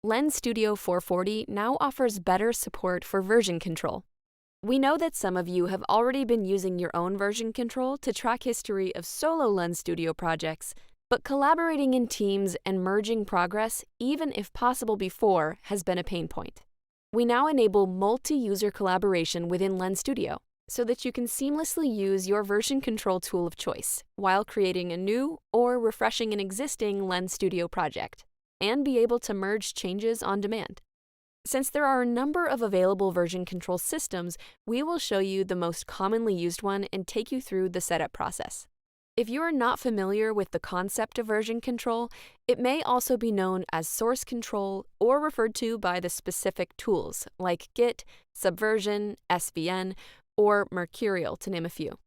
Lens Studio 440 now offers better support for version control. We know that some of you have already been using your own version control to track history of solo Lens Studio projects, but collaborating in teams and merging progress, even if possible before, has been a pain point. We now enable multi-user collaboration within Lens Studio so that you can seamlessly use your version control tool of choice while creating a new or refreshing an existing Lens Studio project, and be able to merge changes on demand. Since there are a number of available version control systems, we will show you the most commonly used one and take you through the setup process. If you are not familiar with the concept of version control, it may also be known as source control or referred to by the specific tools like Git, Subversion, SVN, or Mercurial, to name a few.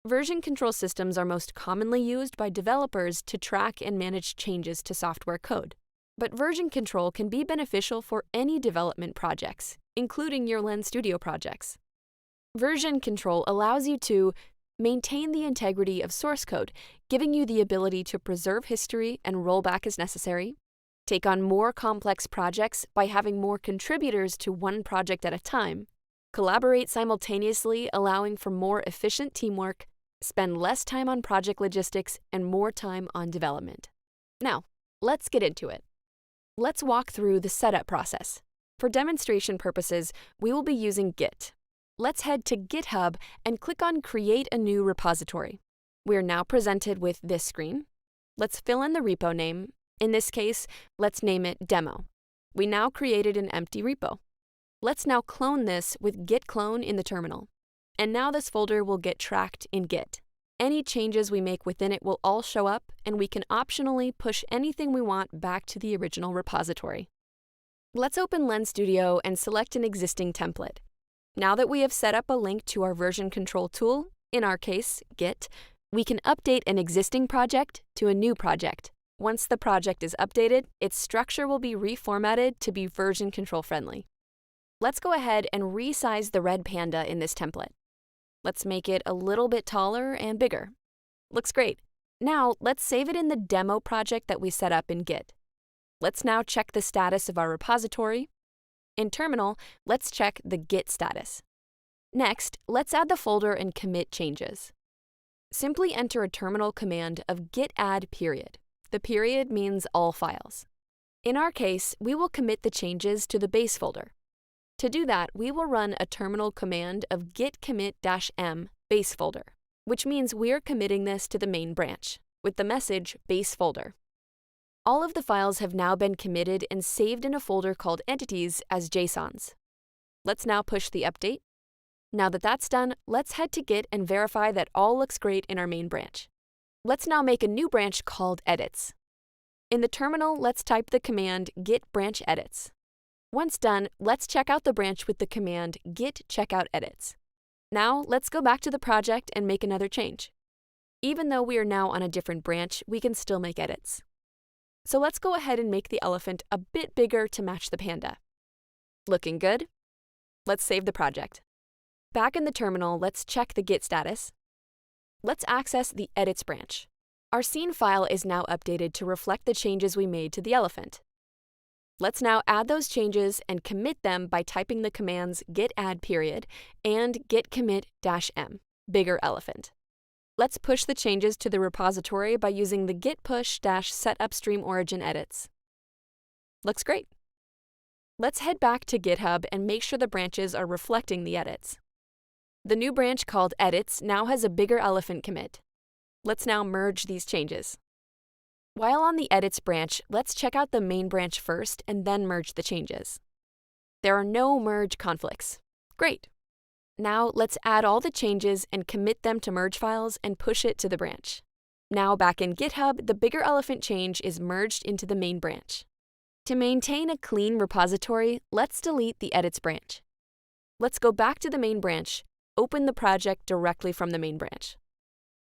Version control systems are most commonly used by developers to track and manage changes to software code. But version control can be beneficial for any development projects, including your Lens Studio projects. Version control allows you to maintain the integrity of source code, giving you the ability to preserve history and roll back as necessary, take on more complex projects by having more contributors to one project at a time, collaborate simultaneously, allowing for more efficient teamwork, spend less time on project logistics and more time on development. Now, let's get into it. Let's walk through the setup process. For demonstration purposes, we will be using Git. Let's head to GitHub and click on Create a New Repository. We are now presented with this screen. Let's fill in the repo name. In this case, let's name it Demo. We now created an empty repo. Let's now clone this with git clone in the terminal. And now this folder will get tracked in Git. Any changes we make within it will all show up, and we can optionally push anything we want back to the original repository. Let's open Lens Studio and select an existing template. Now that we have set up a link to our version control tool, in our case, Git, we can update an existing project to a new project. Once the project is updated, its structure will be reformatted to be version control friendly. Let's go ahead and resize the red panda in this template. Let's make it a little bit taller and bigger. Looks great. Now, let's save it in the demo project that we set up in Git. Let's now check the status of our repository. In Terminal, let's check the Git status. Next, let's add the folder and commit changes. Simply enter a terminal command of git add period. The period means all files. In our case, we will commit the changes to the base folder. To do that, we will run a terminal command of git commit-m base folder, which means we're committing this to the main branch, with the message base folder. All of the files have now been committed and saved in a folder called entities as JSONs. Let's now push the update. Now that that's done, let's head to Git and verify that all looks great in our main branch. Let's now make a new branch called edits. In the terminal, let's type the command git branch edits. Once done, let's check out the branch with the command git checkout edits. Now, let's go back to the project and make another change. Even though we are now on a different branch, we can still make edits. So let's go ahead and make the elephant a bit bigger to match the panda. Looking good? Let's save the project. Back in the terminal, let's check the Git status. Let's access the edits branch. Our scene file is now updated to reflect the changes we made to the elephant. Let's now add those changes and commit them by typing the commands git add period and git commit-m, bigger elephant. Let's push the changes to the repository by using the git push-set upstream origin edits. Looks great. Let's head back to GitHub and make sure the branches are reflecting the edits. The new branch called edits now has a bigger elephant commit. Let's now merge these changes. While on the edits branch, let's check out the main branch first and then merge the changes. There are no merge conflicts. Great. Now let's add all the changes and commit them to merge files and push it to the branch. Now back in GitHub, the bigger elephant change is merged into the main branch. To maintain a clean repository, let's delete the edits branch. Let's go back to the main branch, open the project directly from the main branch.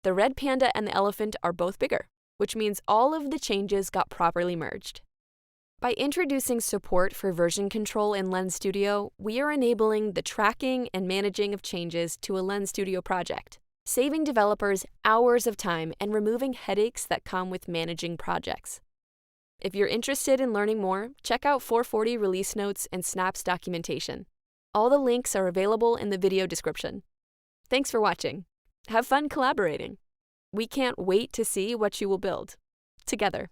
The red panda and the elephant are both bigger, which means all of the changes got properly merged. By introducing support for version control in Lens Studio, we are enabling the tracking and managing of changes to a Lens Studio project, saving developers hours of time and removing headaches that come with managing projects. If you're interested in learning more, check out 440 release notes and Snap's documentation. All the links are available in the video description. Thanks for watching. Have fun collaborating. We can't wait to see what you will build together.